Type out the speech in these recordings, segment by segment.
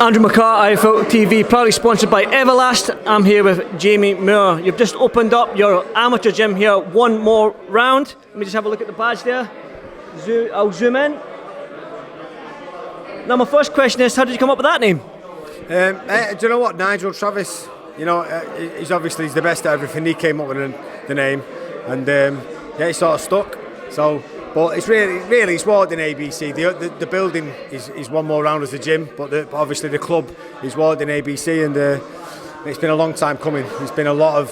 Andrew McCART, IFL TV, proudly sponsored by Everlast. I'm here with Jamie Moore. You've just opened up your amateur gym here, one more round. Let me just have a look at the badge there. I'll zoom in. Now my first question is, how did you come up with that name? Do you know what, Nigel Travis, he's the best at everything. He came up with the name, and he sort of stuck. So, but it's really it's Warden ABC. The building is one more round as the gym, but obviously the club is Warden ABC, and it's been a long time coming. It's been a lot of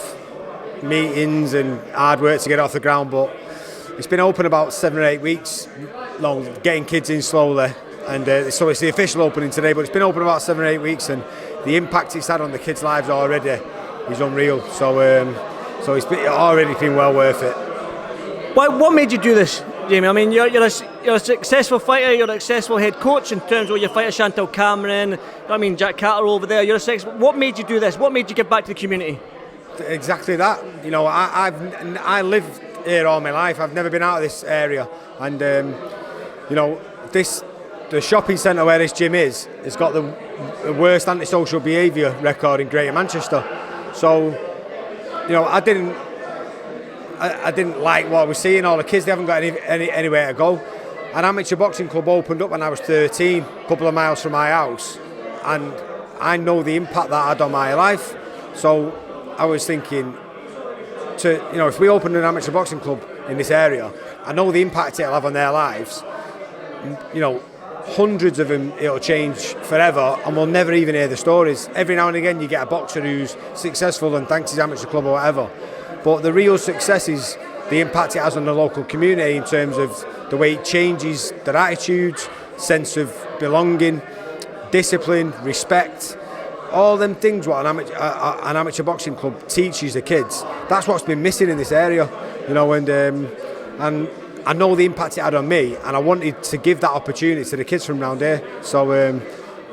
meetings and hard work to get off the ground, but it's been open about 7 or 8 weeks, getting kids in slowly, and so it's the official opening today, but it's been open about 7 or 8 weeks, and the impact it's had on the kids' lives already is unreal. So it's already been well worth it. What made you do this, Jamie? I mean, you're a successful fighter, you're a successful head coach in terms of your fighter Chantal Cameron, Jack Carter over there. What made you do this? What made you give back to the community? Exactly that. I lived here all my life. I've never been out of this area, and the shopping centre where this gym is, it's got the worst antisocial behaviour record in Greater Manchester. So, I didn't like what I was seeing. All the kids, they haven't got anywhere to go. An amateur boxing club opened up when I was 13, a couple of miles from my house, and I know the impact that had on my life. So I was thinking, if we open an amateur boxing club in this area, I know the impact it'll have on their lives. Hundreds of them, it'll change forever, and we'll never even hear the stories. Every now and again you get a boxer who's successful and thanks his amateur club or whatever, but the real success is the impact it has on the local community in terms of the way it changes their attitudes, sense of belonging, discipline, respect, all them things what an amateur boxing club teaches the kids. That's what's been missing in this area, and I know the impact it had on me, and I wanted to give that opportunity to the kids from around here. So,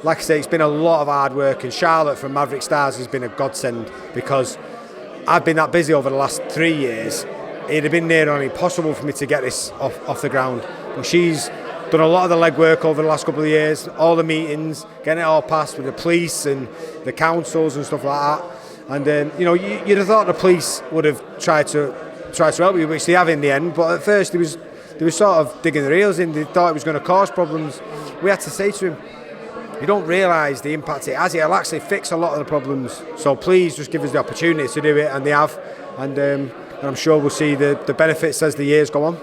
like I say, it's been a lot of hard work, and Charlotte from Maverick Stars has been a godsend, because I've been that busy over the last 3 years. It'd have been near on impossible for me to get this off the ground. But she's done a lot of the legwork over the last couple of years, all the meetings, getting it all passed with the police and the councils and stuff like that. And you'd have thought the police would have tried to help you, which they have in the end, but at first they was sort of digging their heels in. They thought it was going to cause problems. We had to say to him, you don't realise the impact it has. It'll actually fix a lot of the problems, so please just give us the opportunity to do it, and they have, and I'm sure we'll see the benefits as the years go on.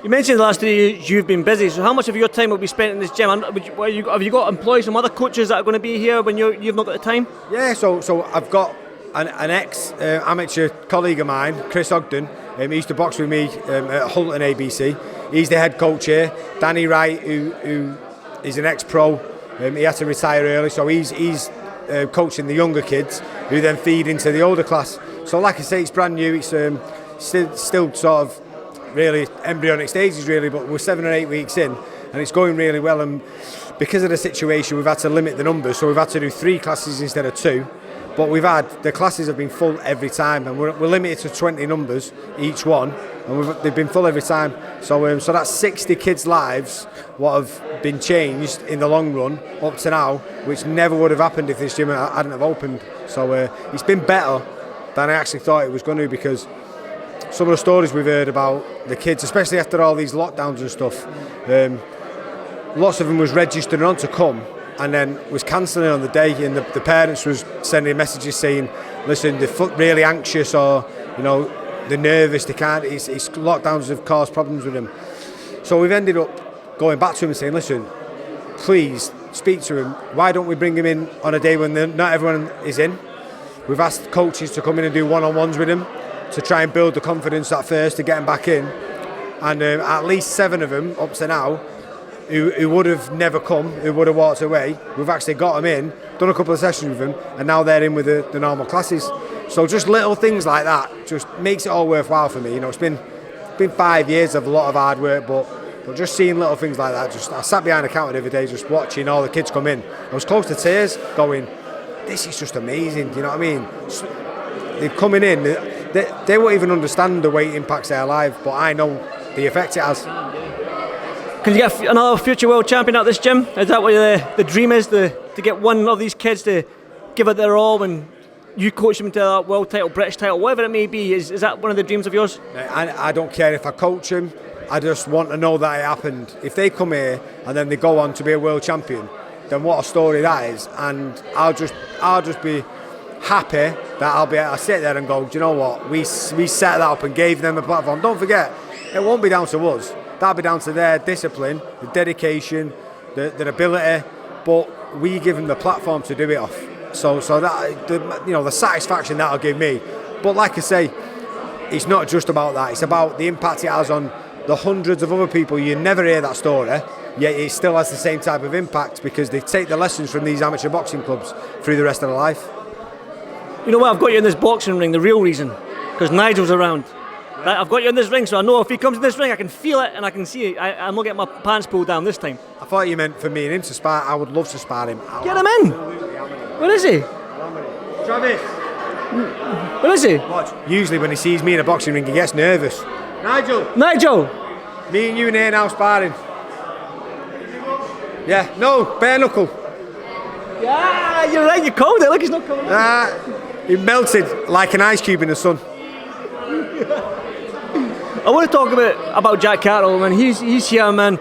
You mentioned the last 3 years you've been busy, so how much of your time will be spent in this gym? Have you got employees, some other coaches that are going to be here when you've not got the time? Yeah, so I've got an ex-amateur colleague of mine, Chris Ogden. He used to box with me at Hulton ABC. He's the head coach here. Danny Wright, who is an ex-pro, he had to retire early, so he's coaching the younger kids, who then feed into the older class. So like I say, it's brand new. It's still sort of really embryonic stages, really, but we're 7 or 8 weeks in, and it's going really well. And because of the situation, we've had to limit the numbers, so we've had to do 3 classes instead of 2. But the classes have been full every time, and we're limited to 20 numbers each one, and they've been full every time. So that's 60 kids' lives what have been changed in the long run up to now, which never would have happened if this gym hadn't have opened. So it's been better than I actually thought it was going to, because some of the stories we've heard about the kids, especially after all these lockdowns and stuff, lots of them was registering on to come, and then was cancelling on the day, and the parents was sending messages saying, listen, they're really anxious, or they're nervous, they can't, it's lockdowns have caused problems with them. So we've ended up going back to them and saying, listen, please speak to him. Why don't we bring him in on a day when not everyone is in? We've asked coaches to come in and do one-on-ones with him to try and build the confidence at first to get him back in, and at least 7 of them up to now who would have never come, who would have walked away, we've actually got them in, done a couple of sessions with them, and now they're in with the normal classes. So just little things like that just makes it all worthwhile for me. It's been 5 years of a lot of hard work, but just seeing little things like that, I sat behind the counter the other day just watching all the kids come in. I was close to tears going, this is just amazing, you know what I mean? They're coming in, they won't even understand the way it impacts their life, but I know the effect it has. Can you get another future world champion at this gym? Is that what the dream is, to get one of these kids to give it their all and you coach them to that world title, British title, whatever it may be? Is that one of the dreams of yours? I don't care if I coach them. I just want to know that it happened. If they come here and then they go on to be a world champion, then what a story that is. And I'll just be happy that I'll sit there and go, do you know what? We set that up and gave them a platform. Don't forget, it won't be down to us. That'll be down to their discipline, the dedication, their ability. But we give them the platform to do it off. So that the satisfaction that'll give me. But like I say, it's not just about that. It's about the impact it has on the hundreds of other people. You never hear that story, yet it still has the same type of impact because they take the lessons from these amateur boxing clubs through the rest of their life. You know what? I've got you in this boxing ring. The real reason, because Nigel's around. I've got you in this ring, so I know if he comes in this ring, I can feel it and I can see it. I'm not getting my pants pulled down this time. I thought you meant for me and him to spar. I would love to spar him. Get him in. Where is he? Travis. Where is he? Watch. Usually when he sees me in a boxing ring, he gets nervous. Nigel. Me and you in here now sparring. Yeah. No. Bare knuckle. Yeah, you're right. You called it. Look, he's not coming. He melted like an ice cube in the sun. I want to talk about Jack Carroll, man. He's here, man.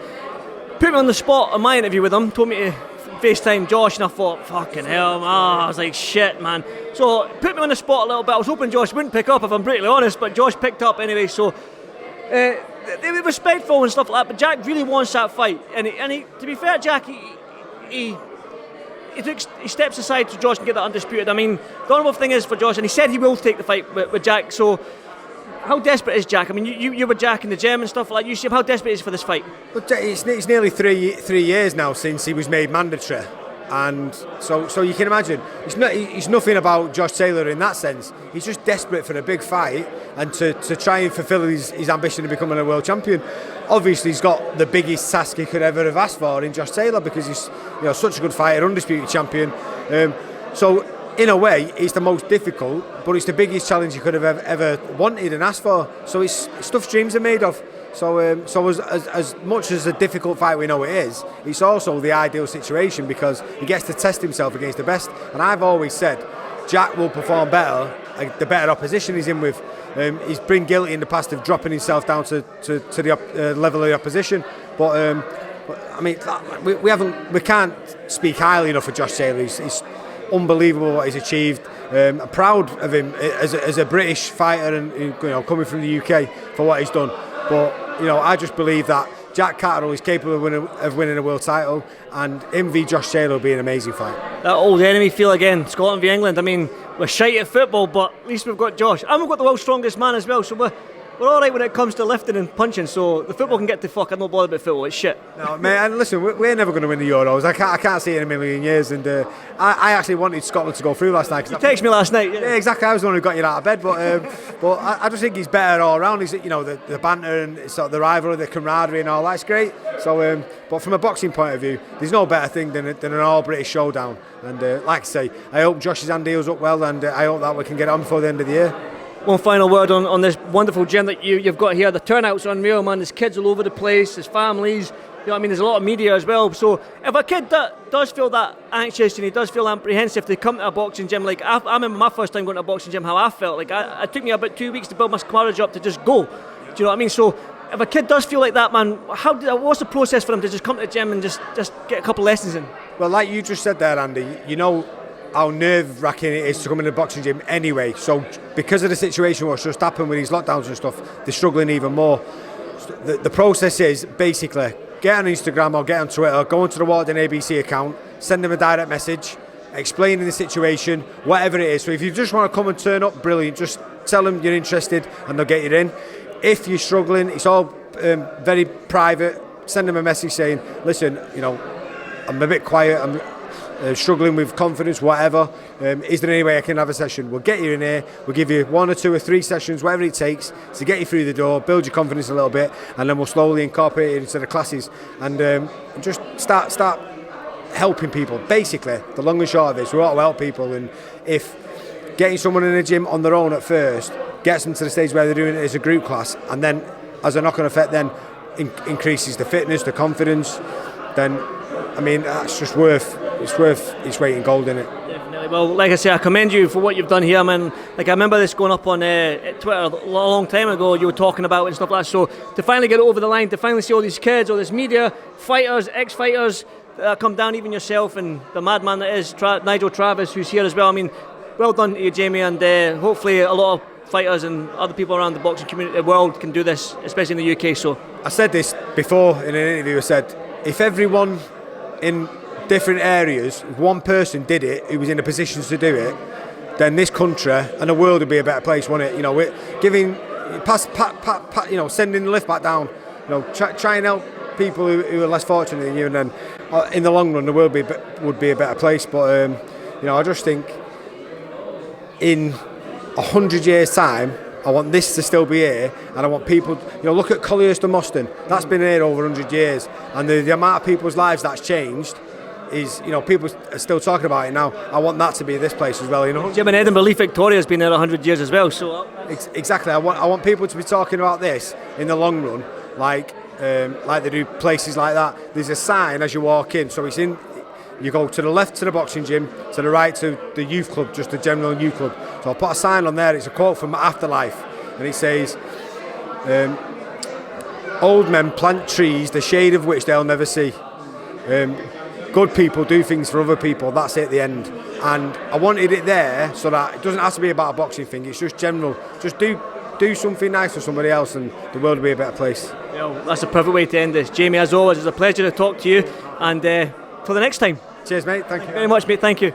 Put me on the spot on my interview with him. Told me to FaceTime Josh, and I thought, fucking hell, man. I was like, shit, man. So put me on the spot a little bit. I was hoping Josh wouldn't pick up, if I'm brutally honest, but Josh picked up anyway. So they were respectful and stuff like that. But Jack really wants that fight, and he to be fair, Jack, he steps aside so Josh can get that undisputed. I mean, the honourable thing is for Josh, and he said he will take the fight with Jack. So how desperate is Jack? I mean, you were Jack in the gym and stuff like that. You see him, how desperate is he for this fight? But it's nearly three years now since he was made mandatory, and so you can imagine he's nothing about Josh Taylor in that sense. He's just desperate for a big fight and to try and fulfil his ambition of becoming a world champion. Obviously, he's got the biggest task he could ever have asked for in Josh Taylor because he's such a good fighter, undisputed champion. So in a way, it's the most difficult, but it's the biggest challenge you could have ever wanted and asked for. So it's stuff dreams are made of. So as much as a difficult fight we know it is, it's also the ideal situation because he gets to test himself against the best. And I've always said, Jack will perform better the better opposition he's in with. He's been guilty in the past of dropping himself down to the level of the opposition. But I mean, we can't speak highly enough of Josh Taylor. He's unbelievable what he's achieved. I'm proud of him as a British fighter and coming from the UK for what he's done. But I just believe that Jack Carroll is capable of winning a world title, and him v Josh Taylor will be an amazing fight. That old enemy feel again, Scotland v England. I mean, we're shite at football, but at least we've got Josh, and we've got the world's strongest man as well. So we're all right when it comes to lifting and punching, so the football can get to fuck. I'm not bothered about football, it's shit. No, mate, and listen, we're never going to win the Euros. I can't see it in a million years, and I actually wanted Scotland to go through last night. You texted me last night. Yeah, exactly. I was the one who got you out of bed, but I just think he's better all around. He's the banter and sort of the rivalry, the camaraderie and all that's great. So, but from a boxing point of view, there's no better thing than an all-British showdown. And like I say, I hope Josh's hand deals up well, and I hope that we can get on before the end of the year. One final word on this wonderful gym that you've got here. The turnout's unreal, man. There's kids all over the place, there's families, what I mean, there's a lot of media as well. So if a kid that does feel that anxious and he does feel apprehensive to come to a boxing gym, like I remember my first time going to a boxing gym, how I felt. Like it took me about 2 weeks to build my courage up to just go. Do you know what I mean? So if a kid does feel like that, man, what's the process for them to just come to the gym and just get a couple lessons in? Well, like you just said there, Andy, how nerve-wracking it is to come in a boxing gym anyway. So because of the situation what's just happened with these lockdowns and stuff, they're struggling even more. The process is basically get on Instagram or get on Twitter, go onto the Walton ABC account, send them a direct message, explaining the situation, whatever it is. So if you just want to come and turn up, brilliant, just tell them you're interested and they'll get you in. If you're struggling, it's all very private. Send them a message saying, listen, I'm a bit quiet, I'm struggling with confidence, whatever. Is there any way I can have a session? We'll get you in here, we'll give you 1 or 2 or 3 sessions, whatever it takes to get you through the door, build your confidence a little bit, and then we'll slowly incorporate it into the classes and just start helping people. Basically, the long and short of this, we want to help people, and if getting someone in a gym on their own at first gets them to the stage where they're doing it as a group class, and then as a knock-on effect then increases the fitness, the confidence, then I mean that's just worth its weight in gold, isn't it? Definitely. Well, like I say, I commend you for what you've done here. I mean, like I remember this going up on Twitter a long time ago. You were talking about it and stuff like that. So to finally get it over the line, to finally see all these kids, all this media, fighters, ex-fighters come down, even yourself and the madman that is Nigel Travis, who's here as well. I mean, well done to you, Jamie, and hopefully a lot of fighters and other people around the boxing community, the world, can do this, especially in the UK. So I said this before in an interview. I said if everyone in different areas, if one person did it who was in a position to do it, then this country and the world would be a better place, wouldn't it? You know, we're giving, you know, sending the lift back down. You know, try and help people who are less fortunate than you, and then in the long run, the world would be a better place. But you know, I just think in 100 years' time, I want this to still be here, and I want people. You know, look at Collyhurst and Moston. That's been here over 100 years, and the amount of people's lives that's changed. Is, you know, people are still talking about it now. I want that to be this place as well, you know. Jim, in Edinburgh, Leaf Victoria has been there 100 years as well. So exactly, I want people to be talking about this in the long run, like they do places like that. There's a sign as you walk in, so it's in. You go to the left to the boxing gym, to the right to the youth club, just the general youth club. So I'll put a sign on there. It's a quote from Afterlife, and it says, "Old men plant trees, the shade of which they'll never see." Good people do things for other people. That's it at the end. And I wanted it there so that it doesn't have to be about a boxing thing. It's just general. Just do something nice for somebody else, and the world will be a better place. Well, that's a perfect way to end this. Jamie, as always, it's a pleasure to talk to you, and for the next time. Cheers, mate. Thank you very much, mate. Thank you.